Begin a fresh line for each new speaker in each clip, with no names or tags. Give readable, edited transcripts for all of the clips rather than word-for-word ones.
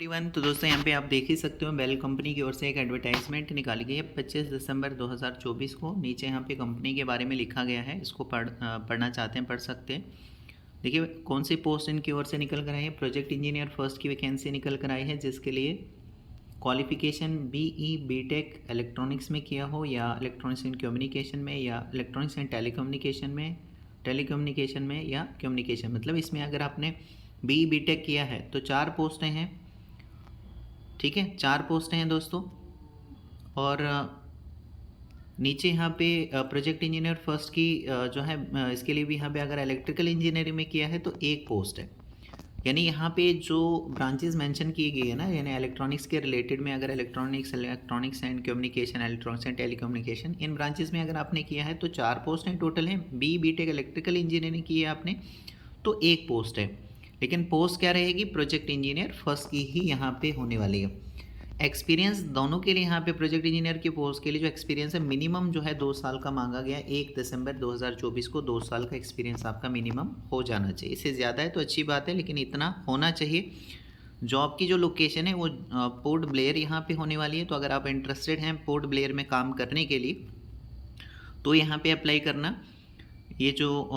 Everyone, तो दोस्तों यहाँ पे आप देख ही सकते हो बेल कंपनी की ओर से एक एडवर्टाइजमेंट निकाली गई है 25 दिसंबर 2024 को। नीचे यहाँ पे कंपनी के बारे में लिखा गया है, इसको पढ़ना चाहते हैं पढ़ सकते हैं। देखिए कौन सी पोस्ट इनकी ओर से निकल कर आई है। प्रोजेक्ट इंजीनियर फर्स्ट की वैकेंसी निकल कर आई है, जिसके लिए क्वालिफिकेशन BE BTech इलेक्ट्रॉनिक्स में किया हो, या इलेक्ट्रॉनिक्स एंड कम्युनिकेशन में, या इलेक्ट्रॉनिक्स एंड टेलीकम्युनिकेशन में या कम्युनिकेशन, मतलब इसमें अगर आपने BE BTech किया है तो 4 पोस्टें हैं। ठीक है, 4 पोस्टें हैं दोस्तों। और नीचे यहाँ पे प्रोजेक्ट इंजीनियर फर्स्ट की जो है इसके लिए भी यहाँ पे अगर इलेक्ट्रिकल इंजीनियरिंग में किया है तो 1 पोस्ट है। यानी यहाँ पे जो ब्रांचेस मेंशन की गई है ना, यानी इलेक्ट्रॉनिक्स के रिलेटेड में अगर electronics and communication, electronics and telecommunication, in branches में अगर आपने किया है तो 4 पोस्ट हैं टोटल हैं। BE BTech इलेक्ट्रिकल इंजीनियरिंग की है आपने तो 1 पोस्ट है। लेकिन पोस्ट क्या रहेगी, प्रोजेक्ट इंजीनियर फर्स्ट की ही यहाँ पे होने वाली है। एक्सपीरियंस दोनों के लिए यहाँ पे प्रोजेक्ट इंजीनियर की पोस्ट के लिए जो एक्सपीरियंस है मिनिमम जो है 2 साल का मांगा गया है। 1 दिसंबर 2024 को 2 साल का एक्सपीरियंस आपका मिनिमम हो जाना चाहिए। इससे ज़्यादा है तो अच्छी बात है, लेकिन इतना होना चाहिए। जॉब की जो लोकेशन है वो पोर्ट ब्लेयर यहाँ पे होने वाली है, तो अगर आप इंटरेस्टेड हैं पोर्ट ब्लेयर में काम करने के लिए तो यहाँ पे अप्लाई करना। ये जो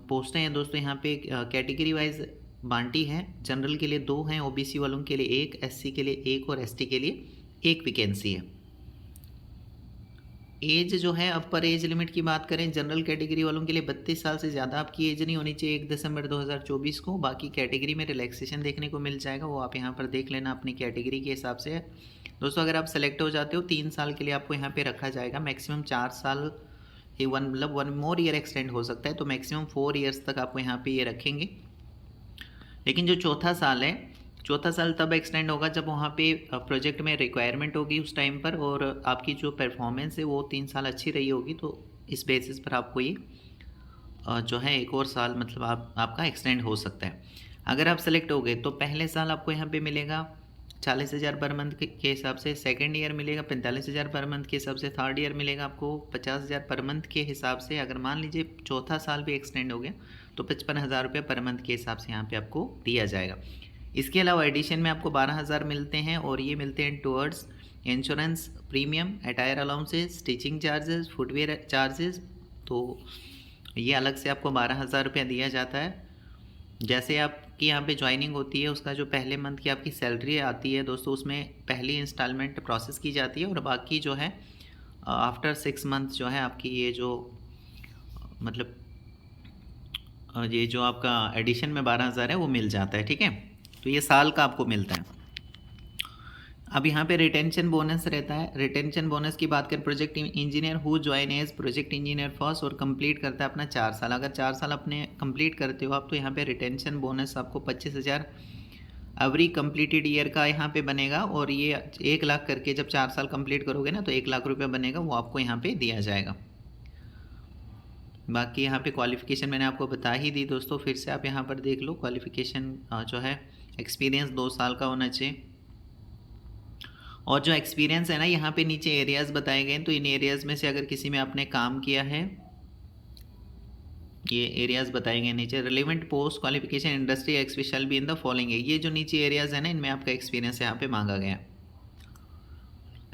पोस्टें हैं दोस्तों यहाँ पे कैटेगरी वाइज बांटी है। जनरल के लिए 2 हैं, OBC वालों के लिए 1, SC के लिए 1 और ST के लिए 1 वैकेंसी है। एज जो है, अपर एज लिमिट की बात करें जनरल कैटेगरी वालों के लिए 32 साल से ज़्यादा आपकी एज नहीं होनी चाहिए 1 दिसंबर 2024 को। बाकी कैटेगरी में रिलैक्सेशन देखने को मिल जाएगा, वो आप यहाँ पर देख लेना अपनी कैटेगरी के हिसाब से। दोस्तों अगर आप सेलेक्ट हो जाते हो 3 साल के लिए आपको यहाँ पे रखा जाएगा। मैक्सिमम 4 साल, ये मतलब 1 मोर ईयर एक्सटेंड हो सकता है, तो मैक्सिमम 4 ईयर्स तक आपको यहाँ पे ये रखेंगे। लेकिन जो चौथा साल है, चौथा साल तब एक्सटेंड होगा जब वहाँ पे प्रोजेक्ट में रिक्वायरमेंट होगी उस टाइम पर, और आपकी जो परफॉर्मेंस है वो 3 साल अच्छी रही होगी, तो इस बेसिस पर आपको ये जो है 1 और साल मतलब आपका एक्सटेंड हो सकता है। अगर आप सेलेक्ट हो गए तो पहले साल आपको यहाँ पे मिलेगा 40,000 पर मंथ के हिसाब से, सेकेंड ईयर मिलेगा 45,000 पर मंथ के हिसाब से, थर्ड ईयर मिलेगा आपको 50,000 पर मंथ के हिसाब से। अगर मान लीजिए चौथा साल भी एक्सटेंड हो गया तो 55,000 रुपये पर मंथ के हिसाब से यहाँ पे आपको दिया जाएगा। इसके अलावा एडिशन में आपको 12,000 मिलते हैं, और ये मिलते हैं towards insurance premium, attire allowances, teaching charges, footwear charges, तो ये अलग से आपको 12,000 रुपया दिया जाता है। जैसे आपकी यहाँ पे ज्वाइनिंग होती है, उसका जो पहले मंथ की आपकी सैलरी आती है दोस्तों, उसमें पहली इंस्टॉलमेंट प्रोसेस की जाती है, और बाकी जो है आफ्टर 6 मंथ जो है आपकी ये जो मतलब ये जो आपका एडिशन में 12,000 है वो मिल जाता है। ठीक है, तो ये साल का आपको मिलता है। अब यहाँ पे रिटेंशन बोनस रहता है। रिटेंशन बोनस की बात करें, project engineer who join as project engineer first और कंप्लीट करता है अपना 4 साल, अगर 4 साल अपने कंप्लीट करते हो आप, तो यहाँ पे रिटेंशन बोनस आपको 25,000 एवरी कंप्लीटेड ईयर का यहाँ पे बनेगा, और ये 1 लाख करके जब 4 साल कंप्लीट करोगे ना तो 1 लाख रुपये बनेगा, वो आपको यहाँ पे दिया जाएगा। बाकी यहाँ पे क्वालिफ़िकेशन मैंने आपको बता ही दी दोस्तों, फिर से आप यहाँ पर देख लो। क्वालिफ़िकेशन जो है एक्सपीरियंस 2 साल का होना चाहिए, और जो एक्सपीरियंस है ना यहाँ पे नीचे एरियाज़ बताए गए हैं, तो इन एरियाज़ में से अगर किसी में आपने काम किया है, ये एरियाज़ बताए गए नीचे। Relevant post qualification industry experience shall be in the following है, ये जो नीचे एरियाज़ है ना इनमें आपका एक्सपीरियंस यहाँ पे मांगा गया।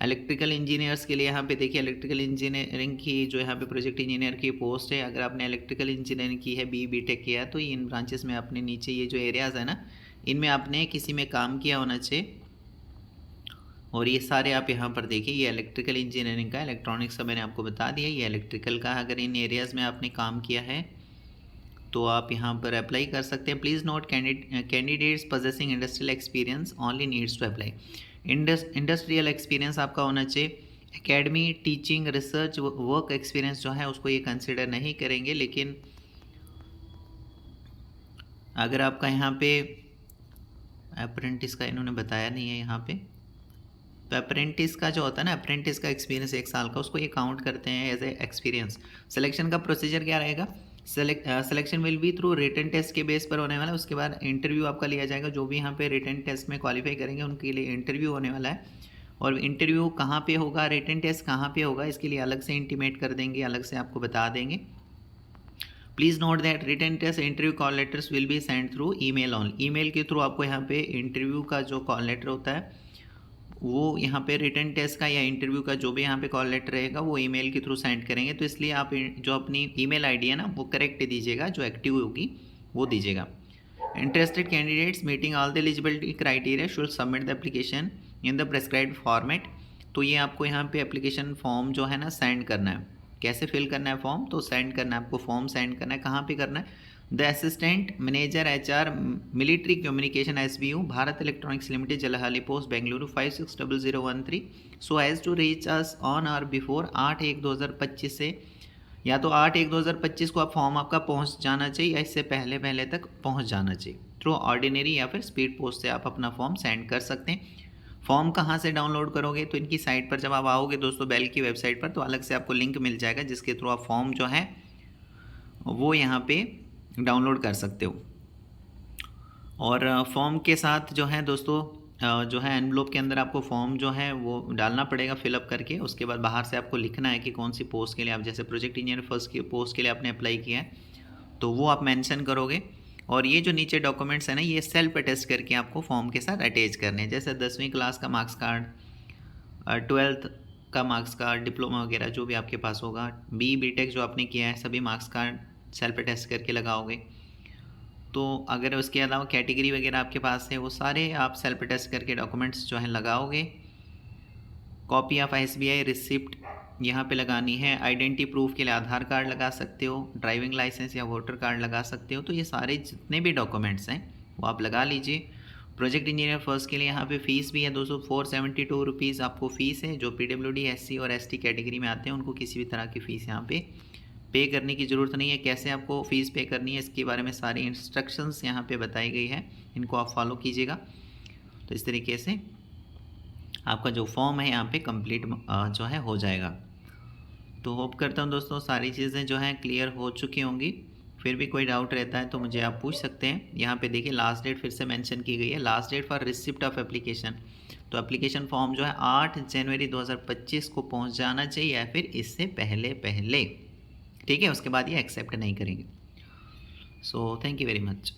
इलेक्ट्रिकल इंजीनियर्स के लिए यहाँ पे देखिए, इलेक्ट्रिकल इंजीनियरिंग की जो यहाँ पे प्रोजेक्ट इंजीनियर की पोस्ट है, अगर आपने इलेक्ट्रिकल इंजीनियरिंग की है, BE BTech किया है, तो इन ब्रांचेस में अपने नीचे ये जो एरियाज़ है ना इनमें आपने किसी में काम किया होना चाहिए। और ये सारे आप यहाँ पर देखिए, ये इलेक्ट्रिकल इंजीनियरिंग का, इलेक्ट्रॉनिक्स का मैंने आपको बता दिया, ये इलेक्ट्रिकल का। अगर इन एरियाज़ में आपने काम किया है तो आप यहाँ पर अप्लाई कर सकते हैं। Please note candidates possessing industrial experience only needs to apply. Industrial experience आपका होना चाहिए। Academy, teaching, research, work experience जो है उसको ये कंसिडर नहीं करेंगे, लेकिन अगर आपका यहाँ पे अप्रेंटिस का इन्होंने बताया नहीं है यहाँ पे, तो अप्रेंटिस का जो होता है ना, अप्रेंटिस का एक्सपीरियंस 1 साल का, उसको ये काउंट करते हैं एज ए एक्सपीरियंस। सिलेक्शन का प्रोसीजर क्या रहेगा, selection will be through written test के बेस पर होने वाला है। उसके बाद इंटरव्यू आपका लिया जाएगा, जो भी यहाँ पे रिटन टेस्ट में क्वालिफाई करेंगे उनके लिए इंटरव्यू होने वाला है। और इंटरव्यू कहाँ पे होगा, रिटन टेस्ट कहाँ पे होगा, इसके लिए अलग से इंटीमेट कर देंगे, अलग से आपको बता देंगे। Please note that written test interview call letters will be send through email only. Email के थ्रू आपको यहाँ पे इंटरव्यू का जो कॉल लेटर होता है वो यहाँ पे रिटन टेस्ट का या इंटरव्यू का जो भी यहाँ पे कॉल लेटर रहेगा वो ईमेल के थ्रू सेंड करेंगे। तो इसलिए आप जो अपनी ईमेल आईडी है ना वो करेक्ट दीजिएगा, जो एक्टिव होगी वो दीजिएगा। Interested candidates meeting all the eligibility criteria should submit the application in the prescribed format. तो ये आपको यहाँ पे एप्लीकेशन फॉर्म जो है ना सेंड करना है। कैसे फिल करना है फॉर्म, तो सेंड करना है आपको, फॉर्म सेंड करना है। कहाँ पे करना है? The assistant manager HR military communication SBU Bharat electronics limited Jalahalli post Bengaluru 560013 so as to reach us on or before 8/1/2025 से, या तो 8/1/2025 को आप फॉर्म आपका पहुंच जाना चाहिए या इससे पहले पहले तक पहुंच जाना चाहिए। थ्रू ऑर्डिनरी या फिर स्पीड पोस्ट से आप अपना फॉर्म सेंड कर सकते हैं। फॉर्म कहाँ से डाउनलोड करोगे? तो इनकी साइट पर जब आप आओगे दोस्तों, बेल की वेबसाइट पर, तो अलग से आपको लिंक मिल जाएगा जिसके थ्रू आप फॉर्म जो है वो यहाँ पे डाउनलोड कर सकते हो। और फॉर्म के साथ जो है दोस्तों जो है एनवलप के अंदर आपको फॉर्म जो है वो डालना पड़ेगा फिलअप करके। उसके बाद बाहर से आपको लिखना है कि कौन सी पोस्ट के लिए आप, जैसे प्रोजेक्ट इंजीनियर फर्स्ट की पोस्ट के लिए आपने अप्लाई किया है तो वो आप मेंशन करोगे। और ये जो नीचे डॉक्यूमेंट्स है ना, ये सेल्फ अटेस्ट करके आपको फॉर्म के साथ अटैच करने हैं। जैसे 10वीं क्लास का मार्क्स कार्ड, 12th का मार्क्स कार्ड, डिप्लोमा वगैरह जो भी आपके पास होगा, BTech जो आपने किया है, सभी मार्क्स कार्ड सेल्फ अटेस्ट करके लगाओगे। तो अगर उसके अलावा कैटेगरी वगैरह आपके पास है वो सारे आप सेल्फ अटेस्ट करके डॉक्यूमेंट्स जो है लगाओगे। कॉपी ऑफ SBI रिसिप्ट यहाँ पे लगानी है। आइडेंटिटी प्रूफ के लिए आधार कार्ड लगा सकते हो, ड्राइविंग लाइसेंस या वोटर कार्ड लगा सकते हो। तो ये सारे जितने भी डॉक्यूमेंट्स हैं वो आप लगा लीजिए। प्रोजेक्ट इंजीनियर फर्स्ट के लिए यहाँ पे फ़ीस भी है दोस्तों, 472 रुपीज़ आपको फ़ीस है। जो PWD SC और ST कैटेगरी में आते हैं उनको किसी भी तरह की फ़ीस यहाँ पे करने की ज़रूरत नहीं है। कैसे आपको फ़ीस पे करनी है इसके बारे में सारी इंस्ट्रक्शंस यहाँ पे बताई गई है, इनको आप फॉलो कीजिएगा। तो इस तरीके से आपका जो फॉर्म है यहाँ पे कंप्लीट जो है हो जाएगा। तो होप करता हूँ दोस्तों सारी चीज़ें जो हैं क्लियर हो चुकी होंगी। फिर भी कोई डाउट रहता है तो मुझे आप पूछ सकते हैं। यहाँ पे देखिए लास्ट डेट फिर से मेंशन की गई है, last date for receipt of application. तो एप्लीकेशन फॉर्म जो है 8 जनवरी 2025 को पहुँच जाना चाहिए या फिर इससे पहले पहले, ठीक है। उसके बाद ये एक्सेप्ट नहीं करेंगे। So thank you very much.